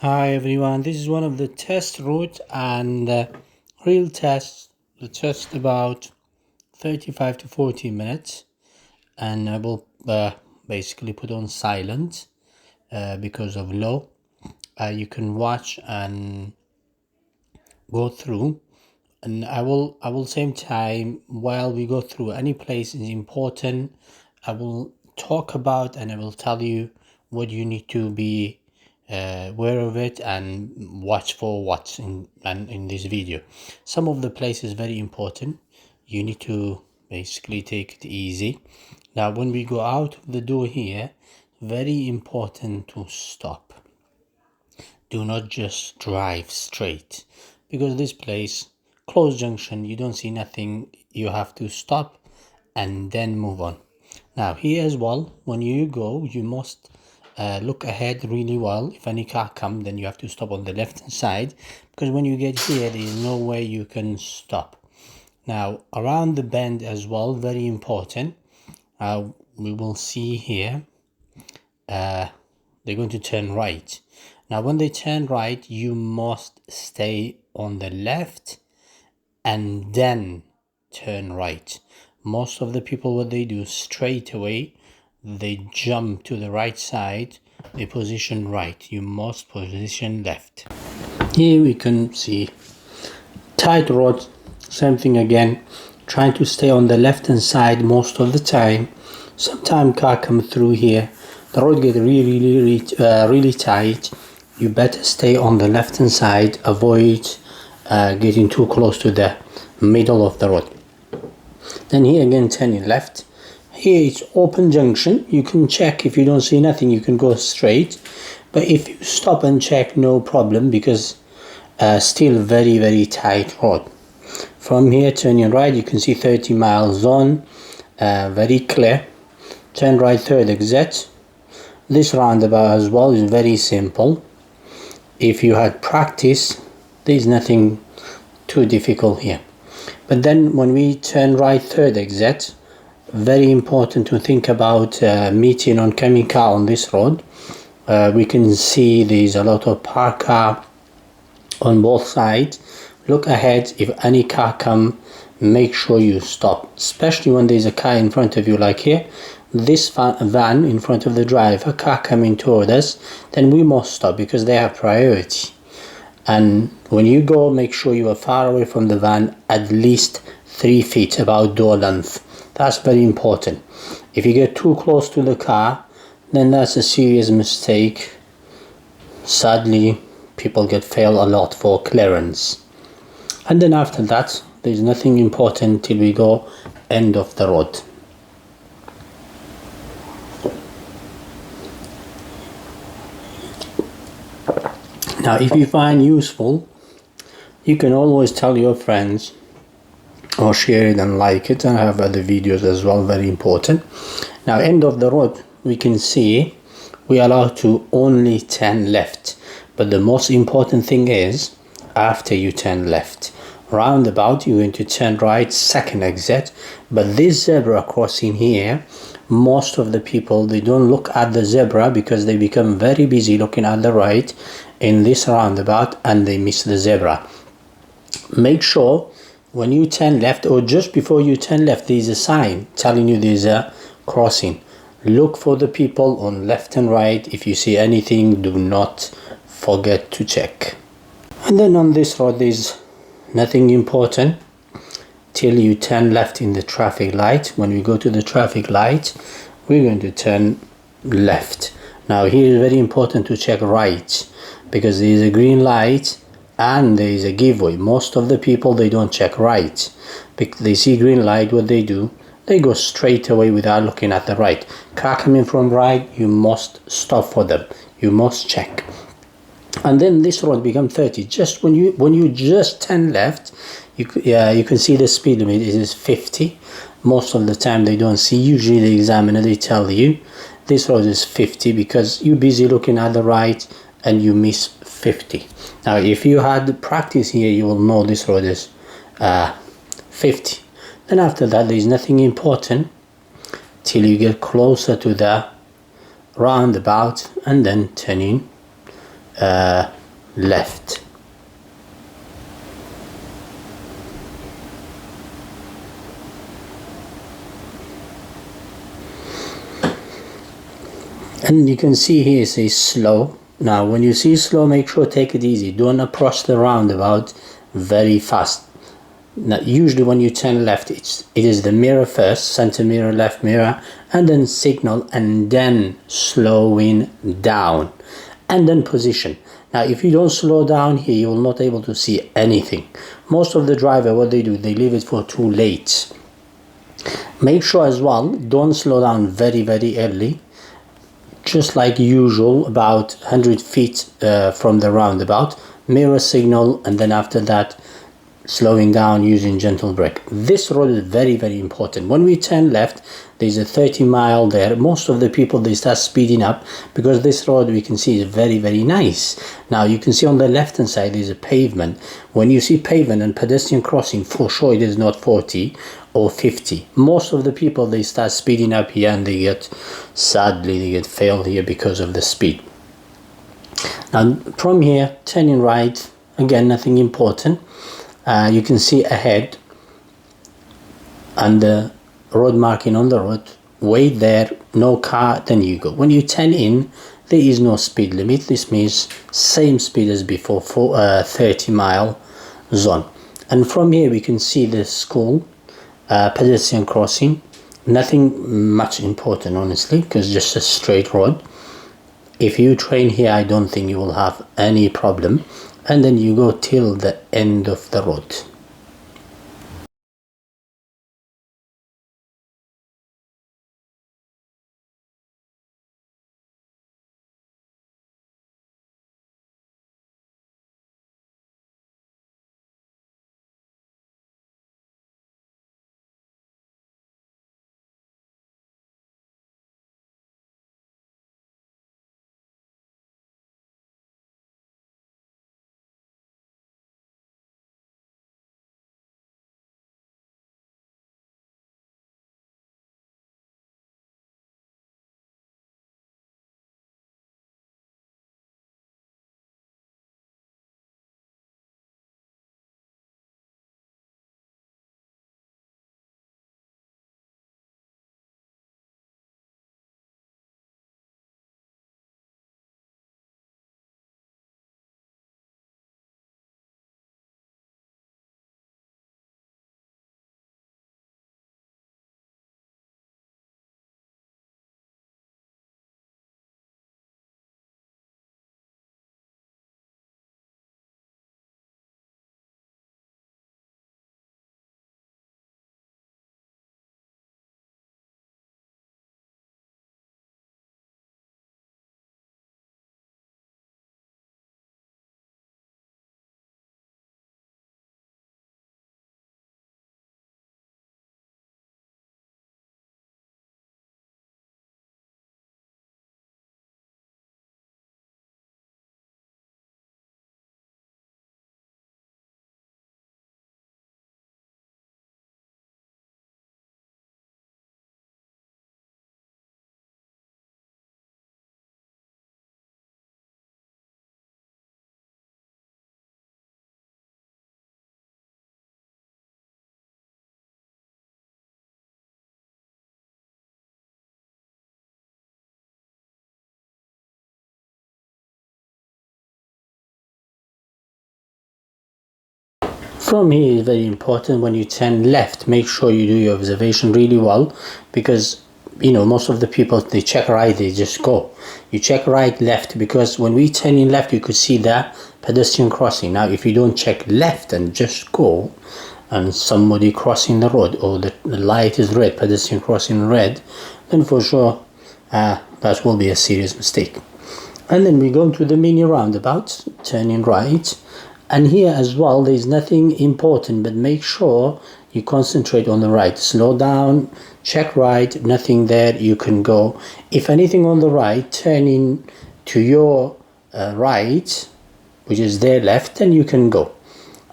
Hi everyone, this is one of the test routes and real tests. The test about 35 to 40 minutes, and I will basically put on silent because of low. You can watch and go through, and I will same time while we go through any place is important. I will talk about and I will tell you what you need to be aware of it and watch for what's in this video. Some of the places very important. You need to basically take it easy. Now when we go out of the door here, very important to stop. Do not just drive straight, because this place closed junction, you don't see nothing, you have to stop and then move on. Now here as well, when you go, you must look ahead really well. If any car come, then you have to stop on the left hand side, because when you get here there is no way you can stop. Now around the bend as well, very important. We will see here they're going to turn right. Now when they turn right, you must stay on the left and then turn right. Most of the people, what they do straight away, they jump to the right side, they position right. You must position left. Here we can see tight road, same thing again, trying to stay on the left hand side most of the time. Sometimes car come through here, the road get really tight. You better stay on the left hand side, avoid getting too close to the middle of the road. Then here again, turning left. Here it's open junction, you can check. If you don't see nothing, you can go straight, but if you stop and check, no problem, because still very tight road. From here turning right, you can see 30 mile zone, very clear. Turn right, third exit. This roundabout as well is very simple. If you had practice, there's nothing too difficult here. But then when we turn right, third exit, very important to think about meeting oncoming car on this road. We can see there's a lot of parked car on both sides. Look ahead, if any car come, make sure you stop, especially when there's a car in front of you, like here. This van in front of the driver, car coming toward us, then we must stop because they have priority. And when you go, make sure you are far away from the van, at least 3 feet, about door length. That's very important. If you get too close to the car, then that's a serious mistake. Sadly, people get failed a lot for clearance. And then after that, there's nothing important till we go end of the road. Now if you find useful, you can always tell your friends or share it and like it, and I have other videos as well, very important. Now end of the road, we can see we are allowed to only turn left, but the most important thing is after you turn left, roundabout you're going to turn right, second exit. But this zebra crossing here, most of the people, they don't look at the zebra because they become very busy looking at the right in this roundabout and they miss the zebra. Make sure when you turn left or just before you turn left, there's a sign telling you there's a crossing. Look for the people on left and right. If you see anything, do not forget to check. And then on this road there's nothing important till you turn left in the traffic light. When we go to the traffic light, we're going to turn left. Now here is very important to check right, because there is a green light and there is a giveaway. Most of the people, they don't check right. They see green light, what they do, they go straight away without looking at the right. Car coming from right, you must stop for them, you must check. And then this road becomes 30. Just when you just turn left, you can see the speed limit is 50. Most of the time they don't see. Usually the examiner, they tell you this road is 50 because you're busy looking at the right and you miss 50. Now if you had practice here, you will know this road is 50. Then after that there is nothing important till you get closer to the roundabout and then turning left. And you can see here it says slow. Now when you see slow, make sure take it easy. Don't approach the roundabout very fast. Now usually when you turn left, it is the mirror first, center mirror, left mirror, and then signal, and then slowing down, and then position. Now if you don't slow down here, you will not able to see anything. Most of the driver, what they do, they leave it for too late. Make sure as well, don't slow down very early. Just like usual, about 100 feet from the roundabout, mirror signal, and then after that slowing down using gentle brake. This road is very important. When we turn left, there's a 30 mile there. Most of the people, they start speeding up because this road, we can see, is very nice. Now you can see on the left hand side there's a pavement. When you see pavement and pedestrian crossing, for sure it is not 40 or 50. Most of the people, they start speeding up here, and sadly they get failed here because of the speed. Now from here, turning right, again nothing important. You can see ahead and the road marking on the road, wait there, no car, then you go. When you turn in, there is no speed limit. This means same speed as before, 30 mile zone. And from here we can see the school, pedestrian crossing. Nothing much important honestly, because just a straight road. If you train here, I don't think you will have any problem. And then you go till the end of the road. From here is very important. When you turn left, make sure you do your observation really well, because most of the people, they check right, they just go. You check right, left, because when we turn in left, you could see that pedestrian crossing. Now if you don't check left and just go, and somebody crossing the road, or the light is red, pedestrian crossing red, then for sure that will be a serious mistake. And then we go to the mini roundabout, turning right. And here as well, there's nothing important, but make sure you concentrate on the right. Slow down, check right, nothing there, you can go. If anything on the right, turn in to your right, which is their left, then you can go.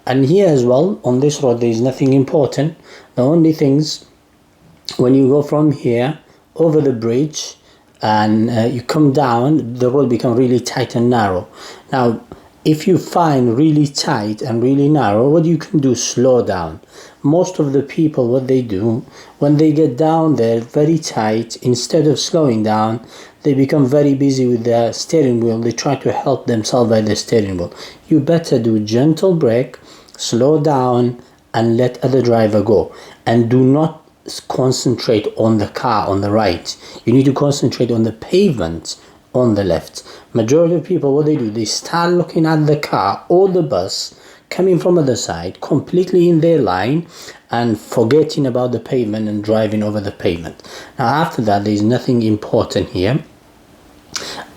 And here as well, on this road, there's nothing important. The only things, when you go from here over the bridge, and you come down, the road become really tight and narrow. Now if you find really tight and really narrow, what you can do, slow down. Most of the people, what they do when they get down there very tight, instead of slowing down, they become very busy with the steering wheel. They try to help themselves by the steering wheel. You better do gentle brake, slow down, and let other driver go, and do not concentrate on the car on the right. You need to concentrate on the pavement on the left. Majority of people, what they do, they start looking at the car or the bus coming from other side, completely in their line, and forgetting about the pavement and driving over the pavement. Now after that, there is nothing important here,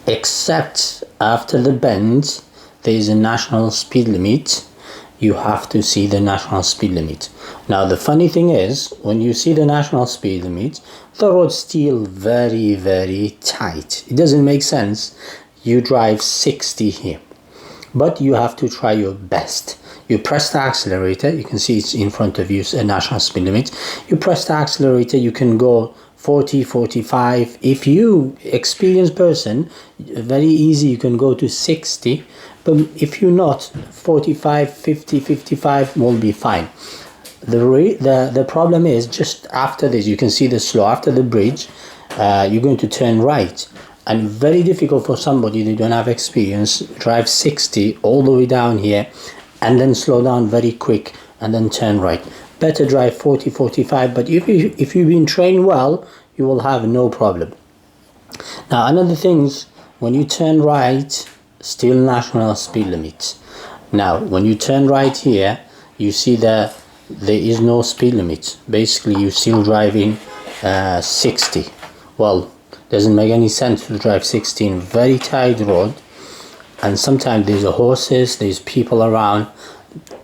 except after the bend there is a national speed limit. You have to see the national speed limit. Now the funny thing is, when you see the national speed limit, the road's still very tight. It doesn't make sense. You drive 60 here, but you have to try your best. You press the accelerator, you can see it's in front of you, a national speed limit. You press the accelerator, you can go 40, 45. If you experienced person, very easy, you can go to 60. But if you're not, 45, 50, 55 will be fine. The problem is, just after this, you can see the slow, after the bridge, you're going to turn right. And very difficult for somebody that don't have experience, drive 60 all the way down here, and then slow down very quick, and then turn right. Better drive 40, 45, but if you've been trained well, you will have no problem. Now another things, when you turn right, still national speed limit. Now when you turn right here, you see that there is no speed limit. Basically you're still driving 60. Well, doesn't make any sense to drive 60 in very tight road, and sometimes there's horses, there's people around.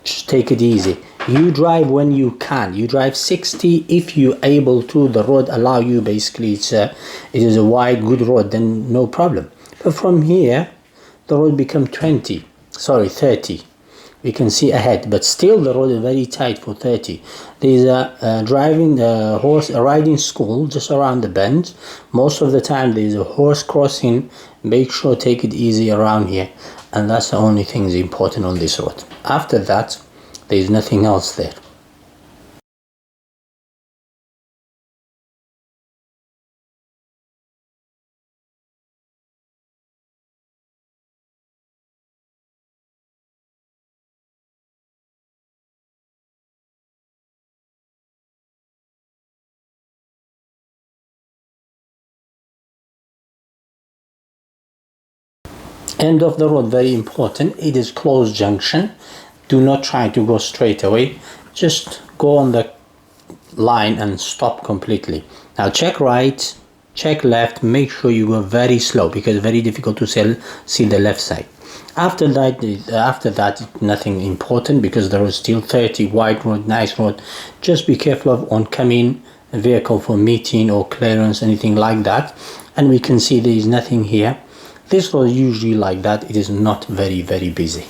Just take it easy. You drive when you can. You drive 60 if you're able to. The road allow you. Basically it is a wide good road, then no problem. But from here the road become 30. We can see ahead, but still the road is very tight for 30. There's a riding school just around the bend. Most of the time there's a horse crossing. Make sure take it easy around here, and that's the only thing is important on this road. After that, there's nothing else there. End of the road, very important. It is closed junction. Do not try to go straight away. Just go on the line and stop completely. Now check right, check left. Make sure you go very slow, because it's very difficult to see the left side. After that, nothing important, because there is still 30, wide road, nice road. Just be careful of oncoming vehicle for meeting or clearance, anything like that. And we can see there is nothing here. This road is usually like that. It is not very busy.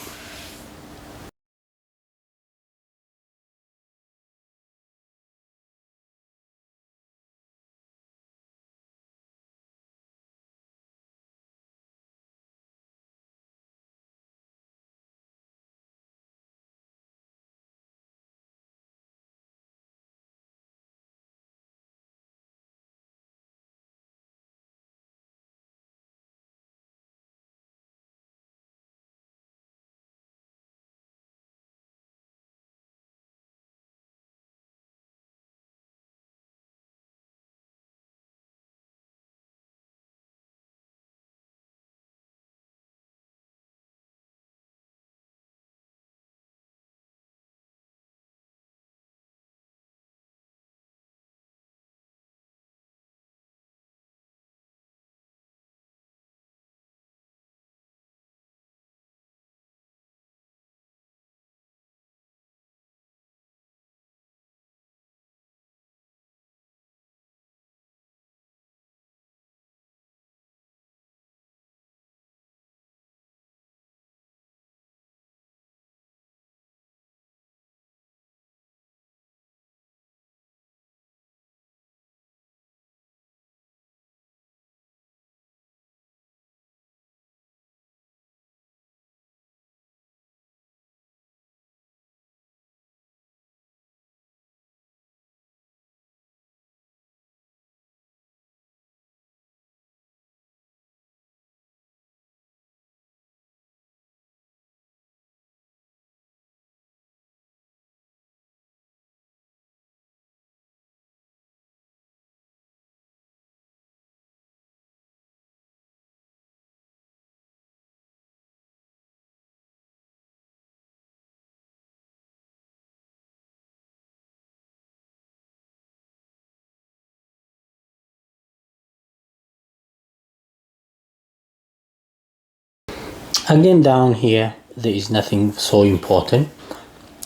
Again, down here there is nothing so important.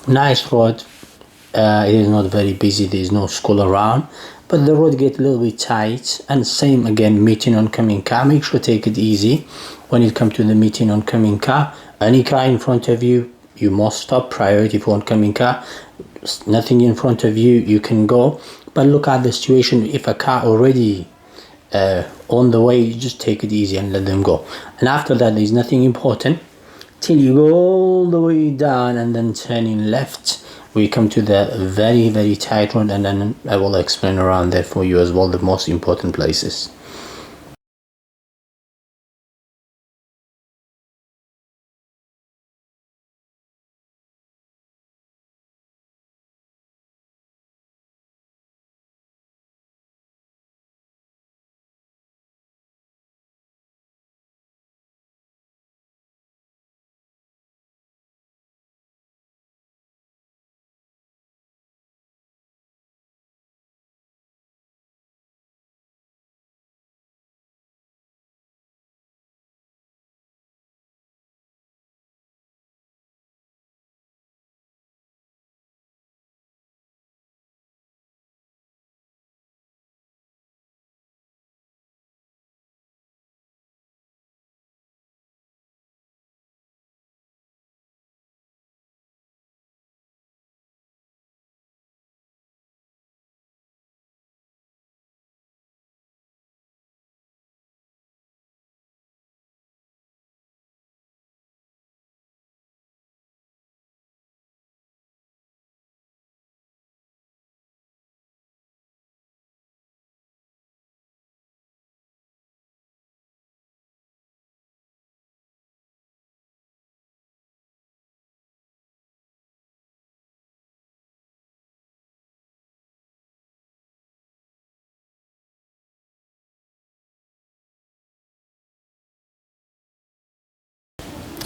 Nice road. It is not very busy, there is no school around, but the road get a little bit tight. And same again, meeting oncoming car, make sure take it easy when it comes to the meeting oncoming car. Any car in front of you, you must stop, priority for oncoming car. Nothing in front of you, you can go, but look at the situation. If a car already on the way, you just take it easy and let them go. And after that, there's nothing important till you go all the way down and then turning left. We come to the very, very tight road, and then I will explain around there for you as well, the most important places.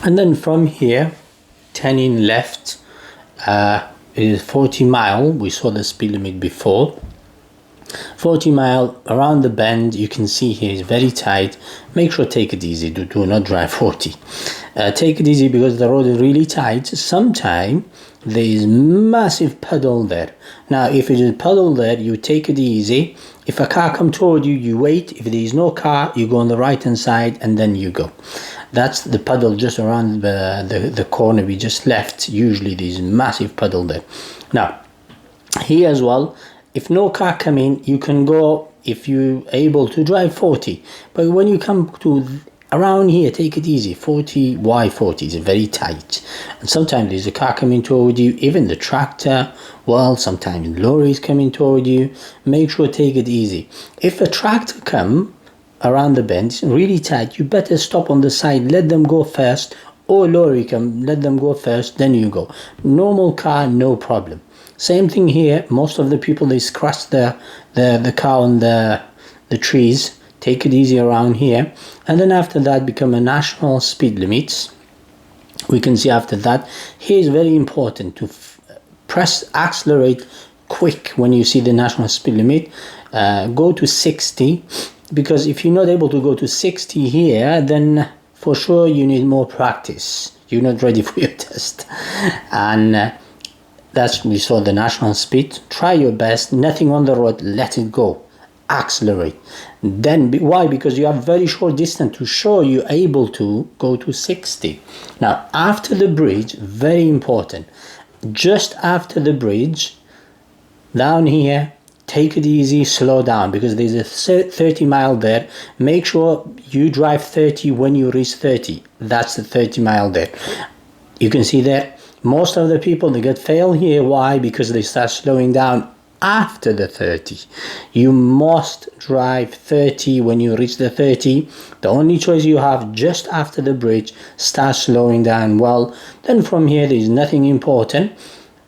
And then from here, turning left, it is 40 mile. We saw the speed limit before. 40 mile around the bend. You can see here is very tight. Make sure take it easy. Do not drive 40. Take it easy because the road is really tight. Sometimes there is massive puddle there. Now if it is puddle there, you take it easy. If a car come toward you, you wait. If there is no car, you go on the right hand side and then you go. That's the puddle just around the corner we just left. Usually there is massive puddle there. Now here as well, if no car come in, you can go, if you're able to drive 40. But when you come to around here, take it easy. 40, why 40? It's very tight. And sometimes there's a car coming toward you, even the tractor. Well, sometimes lorries coming toward you. Make sure take it easy. If a tractor come around the bend, it's really tight, you better stop on the side, let them go first. Or lorry come, let them go first, then you go. Normal car, no problem. Same thing here. Most of the people, they scratch the car on the trees. Take it easy around here. And then after that become a national speed limits. We can see after that, here is very important to press accelerate quick when you see the national speed limit. Go to 60, because if you're not able to go to 60 here, then for sure you need more practice. You're not ready for your test. And that's, we saw the national speed. Try your best. Nothing on the road, let it go. Accelerate. Then why? Because you have very short distance to show you're able to go to 60. Now after the bridge, very important, just after the bridge, down here, take it easy, slow down, because there's a 30 mile there. Make sure you drive 30 when you reach 30. That's the 30 mile there. You can see there, most of the people, they get fail here. Why? Because they start slowing down after the 30. You must drive 30 when you reach the 30. The only choice you have, just after the bridge, start slowing down. Well, then from here there is nothing important.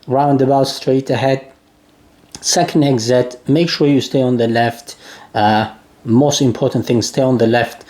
Roundabout straight ahead. Second exit, make sure you stay on the left. Most important thing, stay on the left.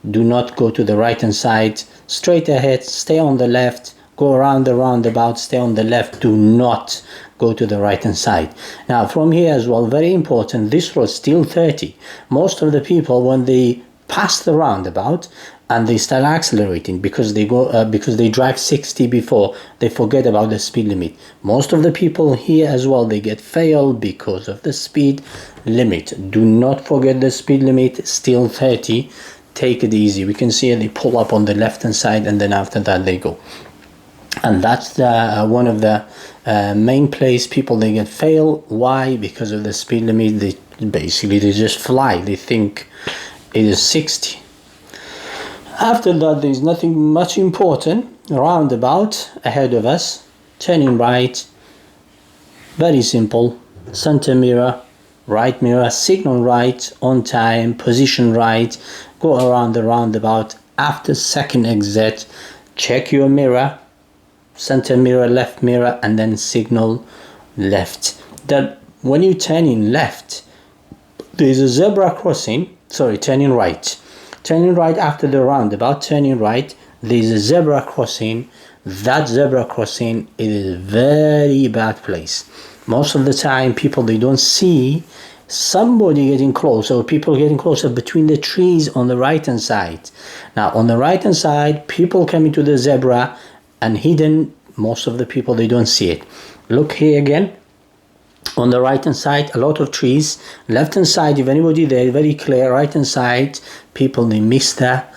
Do not go to the right hand side. Straight ahead, stay on the left. Go around the roundabout, stay on the left. Do not go to the right hand side. Now from here as well, very important, this road still 30. Most of the people, when they pass the roundabout, and they start accelerating because they drive 60 before they forget about the speed limit. Most of the people here as well, they get failed because of the speed limit. Do not forget the speed limit, still 30. Take it easy. We can see they pull up on the left hand side, and then after that they go. And that's one of the main place people they get failed. Why? Because of the speed limit. They just fly. They think it is 60. After that, there's nothing much important. Roundabout ahead of us, turning right, very simple. Center mirror, right mirror, signal right, on time, position right, go around the roundabout. After second exit, check your mirror, center mirror, left mirror, and then signal left. That when you turn in left, there's a zebra crossing, turning right. Turning right after the roundabout, turning right, there's a zebra crossing. That zebra crossing is a very bad place. Most of the time, people, they don't see somebody getting close, or people getting closer between the trees on the right hand side. Now, on the right hand side, people coming to the zebra and hidden, most of the people, they don't see it. Look here again. On the right hand side, a lot of trees. Left hand side, if anybody there, very clear. Right hand side, people, they miss that.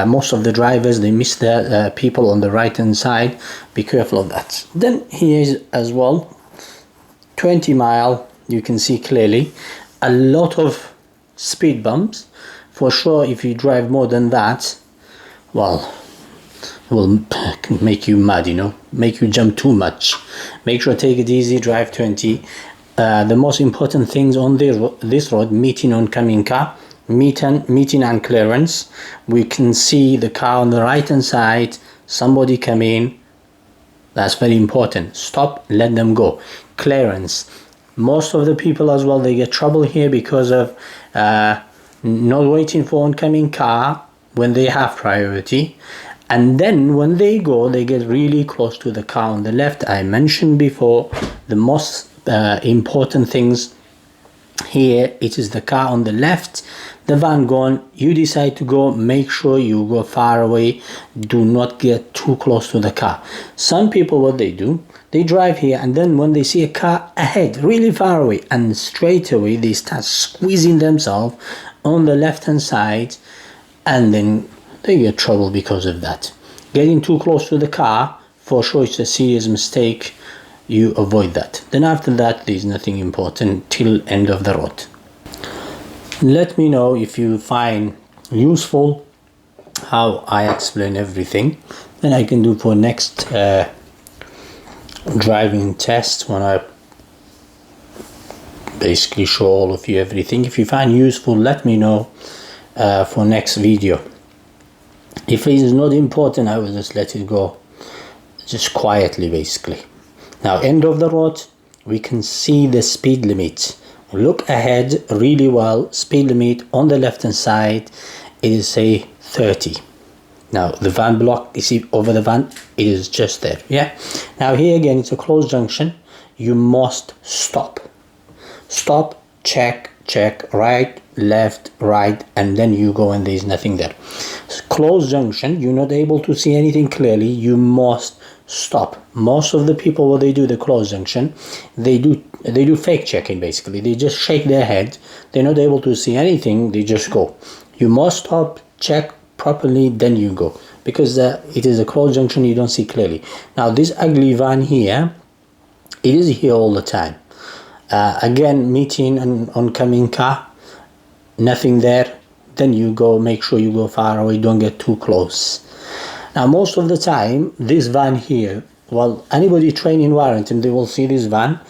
Most of the drivers, they miss the people on the right hand side. Be careful of that. Then here is as well 20 mile. You can see clearly a lot of speed bumps. For sure, if you drive more than that, well, it will make you mad, make you jump too much. Make sure take it easy, drive 20. The most important things on this road, meeting oncoming car, meeting and clearance. We can see the car on the right hand side, somebody come in. That's very important. Stop, let them go. Clearance. Most of the people as well, they get trouble here because of not waiting for oncoming car when they have priority. And then when they go, they get really close to the car on the left. I mentioned before, the most important things here, it is the car on the left, the van gone, you decide to go, make sure you go far away. Do not get too close to the car. Some people, what they do, they drive here, and then when they see a car ahead really far away, and straight away they start squeezing themselves on the left hand side, and then they get trouble because of that. Getting too close to the car, for sure, it's a serious mistake. You avoid that. Then after that, there's nothing important till end of the road. Let me know if you find useful how I explain everything. Then I can do for next driving test, when I basically show all of you everything. If you find useful, let me know for next video. If it is not important, I will just let it go, just quietly basically. Now, end of the road, we can see the speed limit. Look ahead really well. Speed limit on the left hand side, it is say 30. Now the van block, you see over the van, it is just there. Yeah. Now here again, it's a closed junction. You must stop. Stop, check, right, left, right, and then you go, and there is nothing there. Closed junction, you're not able to see anything clearly. You must stop. Most of the people, what they do, the closed junction, they do fake checking basically. They just shake their head. They're not able to see anything. They just go. You must stop, check properly, then you go, because it is a closed junction. You don't see clearly. Now this ugly van here, it is here all the time. Again, meeting an oncoming car, nothing there, then you go. Make sure you go far away, don't get too close. Now most of the time, this van here, well, anybody trained in Warrington, they will see this van,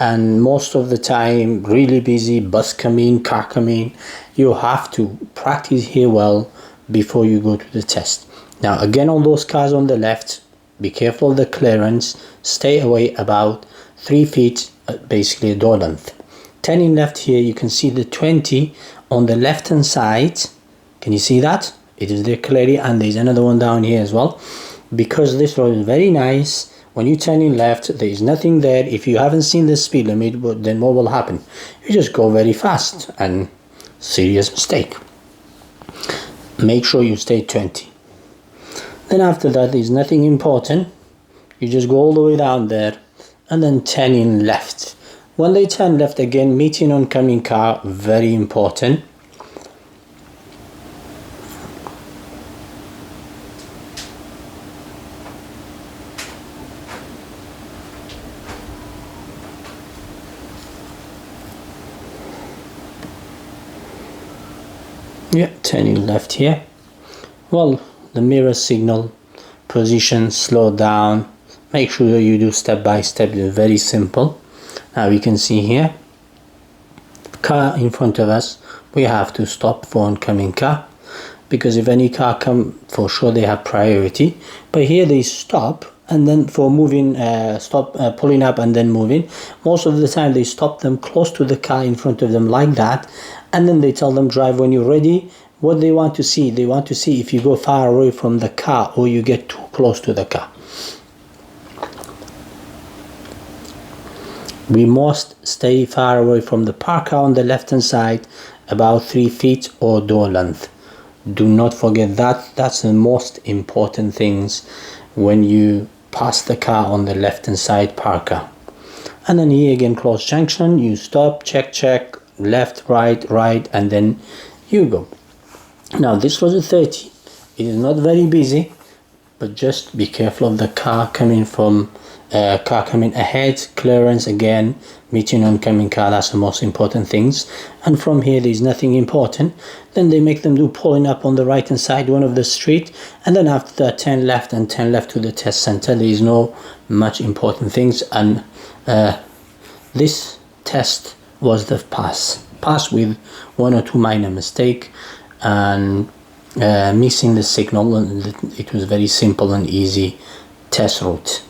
and most of the time really busy, bus coming, car coming. You have to practice here well before you go to the test. Now again, on those cars on the left, be careful of the clearance, stay away about 3 feet, basically a door length. Turning left here, you can see the 20 on the left hand side. Can you see that? It is there clearly, and there's another one down here as well. Because this road is very nice, when you turn in left, there is nothing there. If you haven't seen the speed limit, then what will happen? You just go very fast, and serious mistake. make sure you stay 20. Then after that, there's nothing important. You just go all the way down there and then turn in left. When they turn left again, meeting oncoming car, very important. Yeah, turning left here. Well, the mirror signal, position, slow down. Make sure you do step by step. It's very simple. Now we can see here, car in front of us. We have to stop for oncoming car, because if any car come, for sure they have priority. But here they stop, and then for moving, pulling up and then moving. Most of the time they stop them close to the car in front of them like that, and then they tell them drive when you're ready. What they want to see, they want to see if you go far away from the car or you get too close to the car. We must stay far away from the park car on the left hand side, about 3 feet or door length. Do not forget that. That's the most important things when you pass the car on the left hand side park car. And then here again, close junction, you stop, check, left, right, and then you go. Now this was a 30. It is not very busy, but just be careful of the car coming from car coming ahead, clearance again, meeting oncoming car. That's the most important things. And from here there's nothing important. Then they make them do pulling up on the right hand side one of the street, and then after that turn left and turn left to the test center. There is no much important things. And this test was the pass with 1 or 2 minor mistake and missing the signal, and it was very simple and easy test route.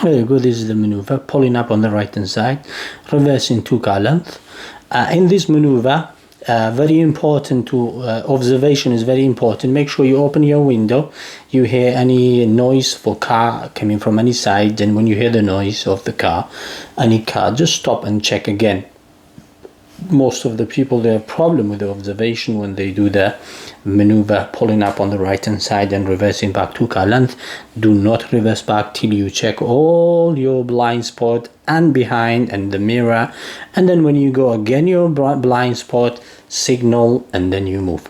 Very good. This is the maneuver, pulling up on the right hand side, reversing 2 car length. In this maneuver, very important to observation is very important. Make sure you open your window. You hear any noise for car coming from any side, and when you hear the noise of the car, any car, just stop and check again. Most of the people, they have problem with the observation when they do the maneuver, pulling up on the right hand side and reversing back 2 car length. Do not reverse back till you check all your blind spot and behind and the mirror, and then when you go again your blind spot, signal, and then you move.